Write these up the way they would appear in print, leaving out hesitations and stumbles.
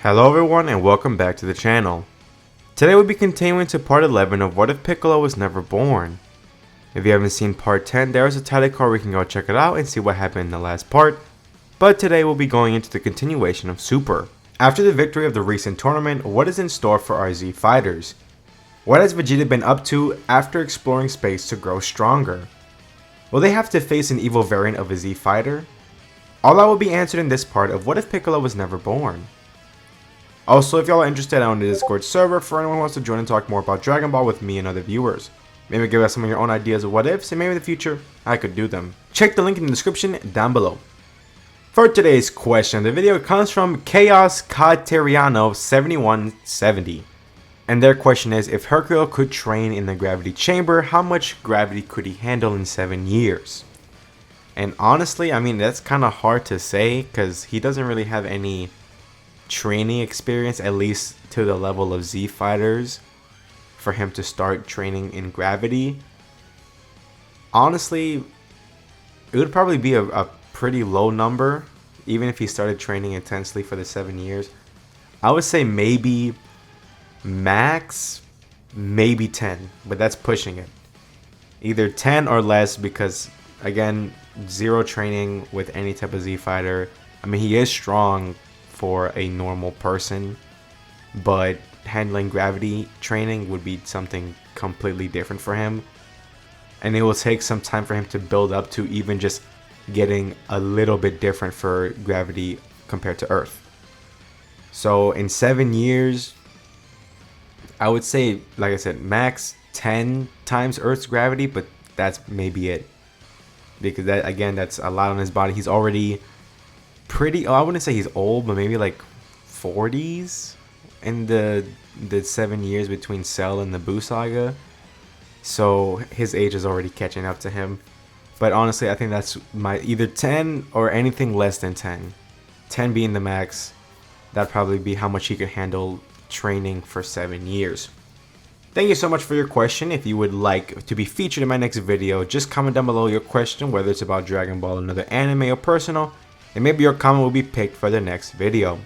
Hello everyone and welcome back to the channel. Today we'll be continuing to part 11 of What If Piccolo Was Never Born. If you haven't seen part 10, there is a title card where you can go check it out and see what happened in the last part, but today we'll be going into the continuation of Super. After the victory of the recent tournament, what is in store for our Z fighters? What has Vegeta been up to after exploring space to grow stronger? Will they have to face an evil variant of a Z fighter? All that will be answered in this part of What If Piccolo Was Never Born. Also, if y'all are interested, I'm on the Discord server for anyone who wants to join and talk more about Dragon Ball with me and other viewers. Maybe give us some of your own ideas of what ifs, and maybe in the future, I could do them. Check the link in the description down below. For today's question, the video comes from Chaos Kateriano 7170. And their question is, if Hercule could train in the gravity chamber, how much gravity could he handle in 7 years? And honestly, I mean, that's kind of hard to say, because he doesn't really have any training experience, at least to the level of Z fighters, for him to start training in gravity. Honestly, it would probably be a pretty low number, even if he started training intensely for the 7 years. I would say maybe max, maybe 10, but that's pushing it. Either 10 or less, because again, zero training with any type of Z fighter. I mean, he is strong for a normal person, but handling gravity training would be something completely different for him, and it will take some time for him to build up to even just getting a little bit different for gravity compared to Earth. So in 7 years, I would say, like I said, max 10 times Earth's gravity, but that's maybe it, because that, again, that's a lot on his body. He's already pretty, I wouldn't say he's old, but maybe like 40s in the 7 years between Cell and the Buu saga. So his age is already catching up to him. But honestly, I think that's my either 10 or anything less than 10. 10 being the max. That'd probably be how much he could handle training for 7 years. Thank you so much for your question. If you would like to be featured in my next video, just comment down below your question, whether it's about Dragon Ball, another anime, or personal, and maybe your comment will be picked for the next video.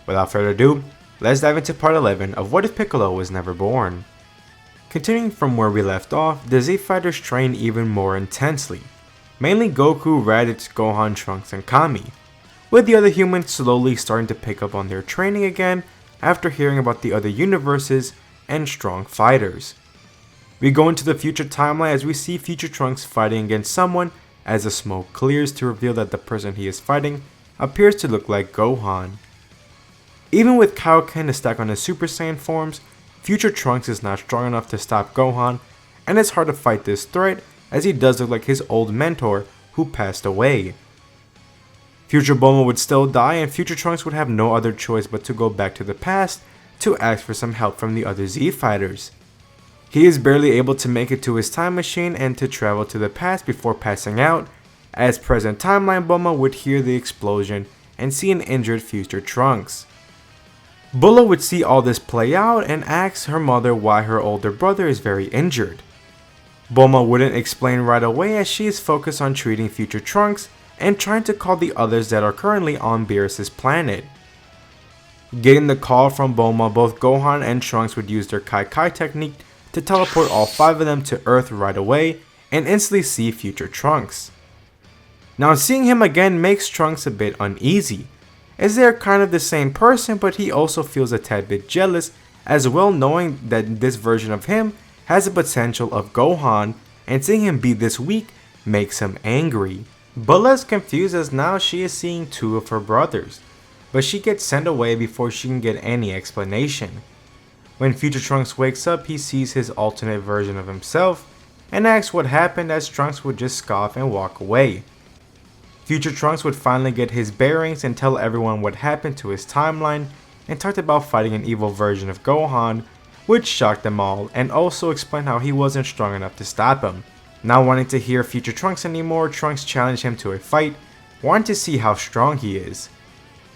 Without further ado, let's dive into part 11 of What If Piccolo Was Never Born. Continuing from where we left off, the Z fighters train even more intensely. Mainly Goku, Raditz, Gohan, Trunks, and Kami, with the other humans slowly starting to pick up on their training again after hearing about the other universes and strong fighters. We go into the future timeline as we see future Trunks fighting against someone as the smoke clears to reveal that the person he is fighting appears to look like Gohan. Even with Kaioken to stack on his Super Saiyan forms, future Trunks is not strong enough to stop Gohan, and it's hard to fight this threat as he does look like his old mentor who passed away. Future Bulma would still die, and future Trunks would have no other choice but to go back to the past to ask for some help from the other Z fighters. He is barely able to make it to his time machine and to travel to the past before passing out, as present timeline Bulma would hear the explosion and see an injured future Trunks. Bulma would see all this play out and asks her mother why her older brother is very injured. Bulma wouldn't explain right away as she is focused on treating future Trunks and trying to call the others that are currently on Beerus' planet. Getting the call from Bulma, both Gohan and Trunks would use their Kai Kai technique to teleport all 5 of them to Earth right away and instantly see future Trunks. Now seeing him again makes Trunks a bit uneasy, as they are kind of the same person, but he also feels a tad bit jealous as well, knowing that this version of him has the potential of Gohan, and seeing him be this weak makes him angry. Bulma is confused as now she is seeing 2 of her brothers, but she gets sent away before she can get any explanation. When future Trunks wakes up, he sees his alternate version of himself and asks what happened, as Trunks would just scoff and walk away. Future Trunks would finally get his bearings and tell everyone what happened to his timeline, and talked about fighting an evil version of Gohan, which shocked them all, and also explained how he wasn't strong enough to stop him. Not wanting to hear future Trunks anymore, Trunks challenged him to a fight, wanting to see how strong he is.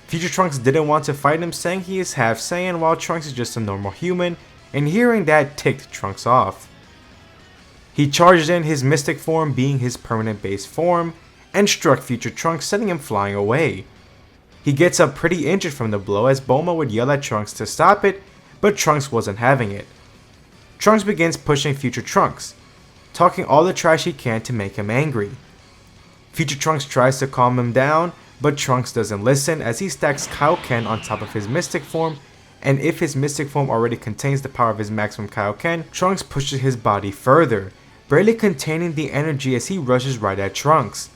Future Trunks didn't want to fight him, saying he is half Saiyan while Trunks is just a normal human, and hearing that ticked Trunks off. He charged in, his mystic form being his permanent base form, and struck future Trunks, sending him flying away. He gets up pretty injured from the blow as Bulma would yell at Trunks to stop it, but Trunks wasn't having it. Trunks begins pushing Future Trunks, talking all the trash he can to make him angry. Future Trunks tries to calm him down, but Trunks doesn't listen as he stacks Kaioken on top of his Mystic Form, and if his Mystic Form already contains the power of his maximum Kaioken, Trunks pushes his body further, barely containing the energy as he rushes right at Trunks.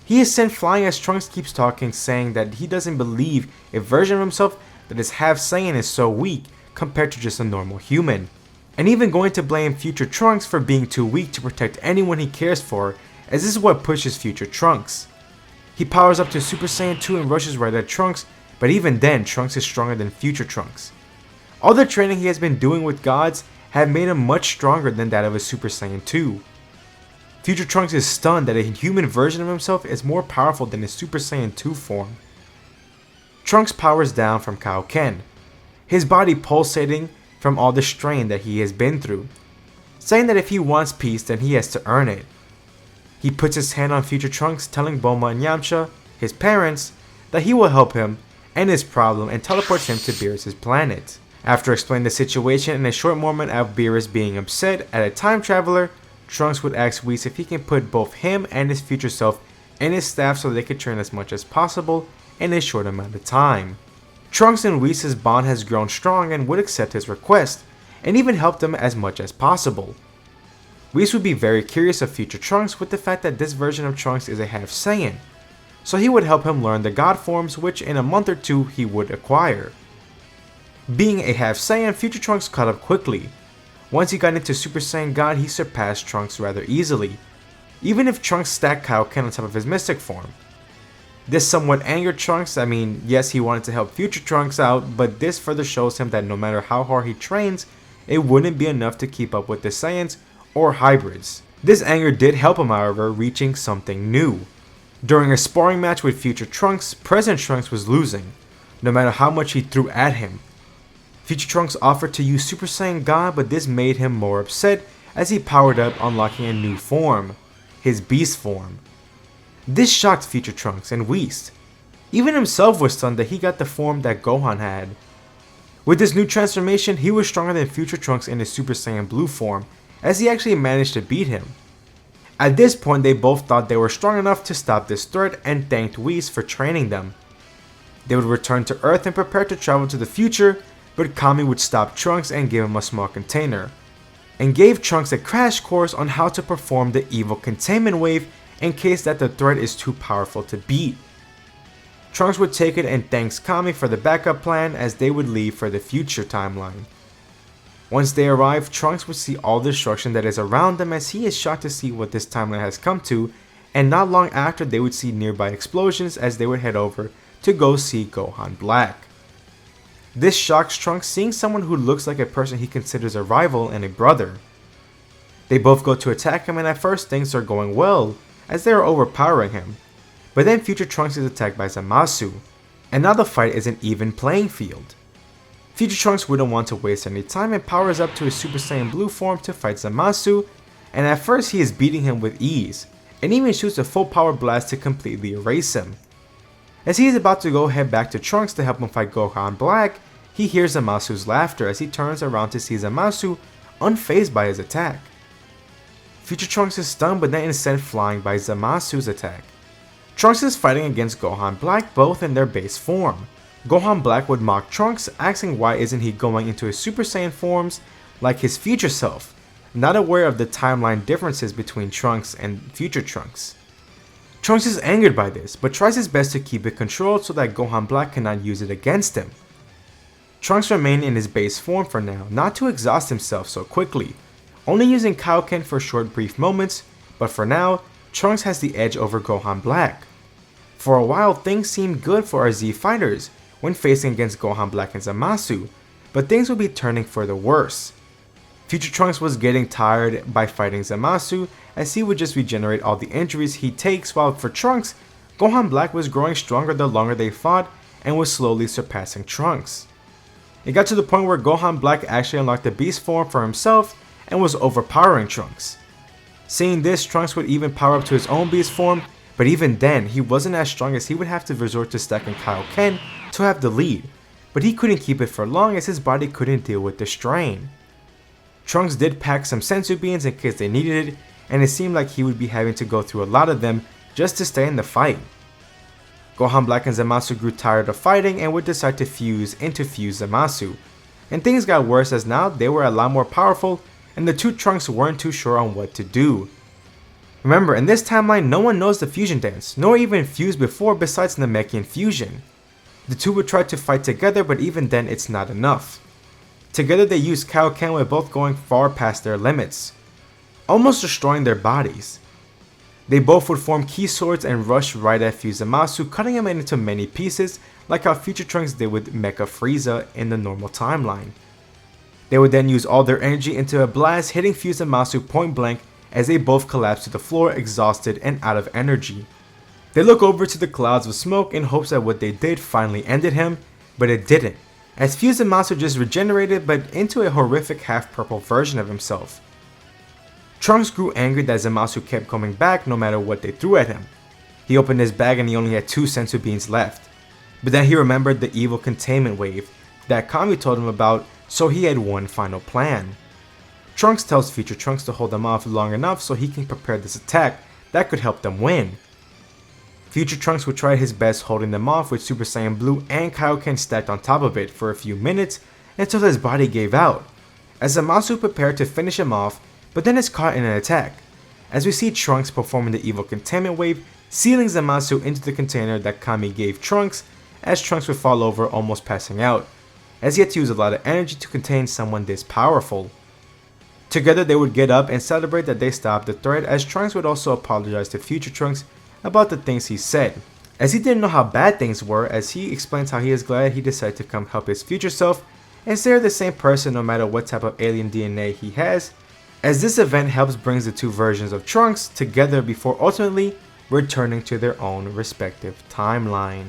He is sent flying as Trunks keeps talking, saying that he doesn't believe a version of himself that is half Saiyan is so weak compared to just a normal human, and even going to blame Future Trunks for being too weak to protect anyone he cares for, as this is what pushes Future Trunks. He powers up to Super Saiyan 2 and rushes right at Trunks, but even then Trunks is stronger than Future Trunks. All the training he has been doing with gods have made him much stronger than that of a Super Saiyan 2. Future Trunks is stunned that a human version of himself is more powerful than his Super Saiyan 2 form. Trunks powers down from Kaioken, his body pulsating from all the strain that he has been through, saying that if he wants peace then he has to earn it. He puts his hand on Future Trunks, telling Bulma and Yamcha, his parents, that he will help him and his problem and teleports him to Beerus' planet. After explaining the situation in a short moment of Beerus being upset at a time traveler, Trunks would ask Whis if he can put both him and his future self in his staff so they could train as much as possible in a short amount of time. Trunks and Whis' bond has grown strong and would accept his request, and even help them as much as possible. Whis would be very curious of Future Trunks with the fact that this version of Trunks is a half Saiyan, so he would help him learn the God forms which in a month or two he would acquire. Being a half Saiyan, Future Trunks caught up quickly. Once he got into Super Saiyan God, he surpassed Trunks rather easily, even if Trunks stacked Kaioken on top of his Mystic Form. This somewhat angered Trunks. I mean, yes, he wanted to help Future Trunks out, but this further shows him that no matter how hard he trains, it wouldn't be enough to keep up with the Saiyans or hybrids. This anger did help him, however, reaching something new. During a sparring match with Future Trunks, present Trunks was losing, no matter how much he threw at him. Future Trunks offered to use Super Saiyan God, but this made him more upset as he powered up, unlocking a new form, his Beast form. This shocked Future Trunks and Whis. Even himself was stunned that he got the form that Gohan had. With this new transformation, he was stronger than Future Trunks in his Super Saiyan Blue form, as he actually managed to beat him. At this point, they both thought they were strong enough to stop this threat and thanked Whis for training them. They would return to Earth and prepare to travel to the future, but Kami would stop Trunks and give him a small container, and gave Trunks a crash course on how to perform the evil containment wave in case that the threat is too powerful to beat. Trunks would take it and thanks Kami for the backup plan as they would leave for the future timeline. Once they arrive, Trunks would see all the destruction that is around them as he is shocked to see what this timeline has come to, and not long after they would see nearby explosions as they would head over to go see Gohan Black. This shocks Trunks, seeing someone who looks like a person he considers a rival and a brother. They both go to attack him, and at first things are going well as they are overpowering him, but then Future Trunks is attacked by Zamasu, and now the fight is an even playing field. Future Trunks wouldn't want to waste any time and powers up to his Super Saiyan Blue form to fight Zamasu, and at first he is beating him with ease, and even shoots a full power blast to completely erase him. As he is about to go head back to Trunks to help him fight Gohan Black, he hears Zamasu's laughter as he turns around to see Zamasu unfazed by his attack. Future Trunks is stunned but then is sent flying by Zamasu's attack. Trunks is fighting against Gohan Black, both in their base form. Gohan Black would mock Trunks, asking why isn't he going into his Super Saiyan forms like his future self, not aware of the timeline differences between Trunks and future Trunks. Trunks is angered by this, but tries his best to keep it controlled so that Gohan Black cannot use it against him. Trunks remained in his base form for now, not to exhaust himself so quickly, only using Kaioken for short brief moments, but for now, Trunks has the edge over Gohan Black. For a while, things seemed good for our Z fighters when facing against Gohan Black and Zamasu, but things would be turning for the worse. Future Trunks was getting tired by fighting Zamasu, as he would just regenerate all the injuries he takes, while for Trunks, Gohan Black was growing stronger the longer they fought and was slowly surpassing Trunks. It got to the point where Gohan Black actually unlocked the Beast form for himself and was overpowering Trunks. Seeing this, Trunks would even power up to his own Beast form, But even then, he wasn't as strong as he would have to resort to stacking Kaioken to have the lead, but he couldn't keep it for long as his body couldn't deal with the strain. Trunks did pack some senzu beans in case they needed it, and it seemed like he would be having to go through a lot of them just to stay in the fight. Gohan Black and Zamasu grew tired of fighting and would decide to fuse into Fuse Zamasu, and things got worse as now they were a lot more powerful and the two Trunks weren't too sure on what to do. Remember, in this timeline no one knows the fusion dance, nor even fused before besides Namekian fusion. The two would try to fight together, but even then it's not enough. Together they used Kaioken with both going far past their limits, almost destroying their bodies. They both would form key swords and rush right at Fuse Zamasu, cutting him into many pieces like how Future Trunks did with Mecha Frieza in the normal timeline. They would then use all their energy into a blast, hitting Fuse Zamasu point blank as they both collapse to the floor exhausted and out of energy. They look over to the clouds of smoke in hopes that what they did finally ended him, but it didn't, as Fuse Zamasu just regenerated but into a horrific half-purple version of himself. Trunks grew angry that Zamasu kept coming back no matter what they threw at him. He opened his bag and he only had 2 senzu beans left. But then he remembered the evil containment wave that Kami told him about, so he had one final plan. Trunks tells Future Trunks to hold them off long enough so he can prepare this attack that could help them win. Future Trunks would try his best holding them off with Super Saiyan Blue and Kaioken stacked on top of it for a few minutes until his body gave out, as Zamasu prepared to finish him off, but then is caught in an attack, as we see Trunks performing the evil containment wave, sealing Zamasu into the container that Kami gave Trunks, as Trunks would fall over almost passing out, as he had to use a lot of energy to contain someone this powerful. Together they would get up and celebrate that they stopped the threat, as Trunks would also apologize to Future Trunks about the things he said, as he didn't know how bad things were, as he explains how he is glad he decided to come help his future self, as they're the same person no matter what type of alien DNA he has, as this event helps brings the two versions of Trunks together before ultimately returning to their own respective timeline.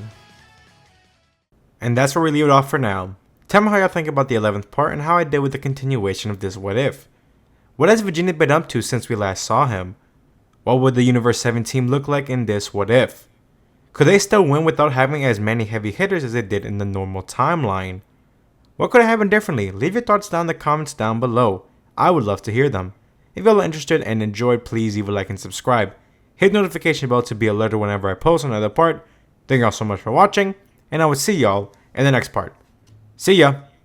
And that's where we leave it off for now. Tell me how y'all think about the 11th part and how I did with the continuation of this What If. What has Vegeta been up to since we last saw him? What would the Universe 7 team look like in this What If? Could they still win without having as many heavy hitters as they did in the normal timeline? What could have happened differently? Leave your thoughts down in the comments down below. I would love to hear them. If y'all are interested and enjoyed, please leave a like and subscribe. Hit the notification bell to be alerted whenever I post another part. Thank y'all so much for watching, and I will see y'all in the next part. See ya!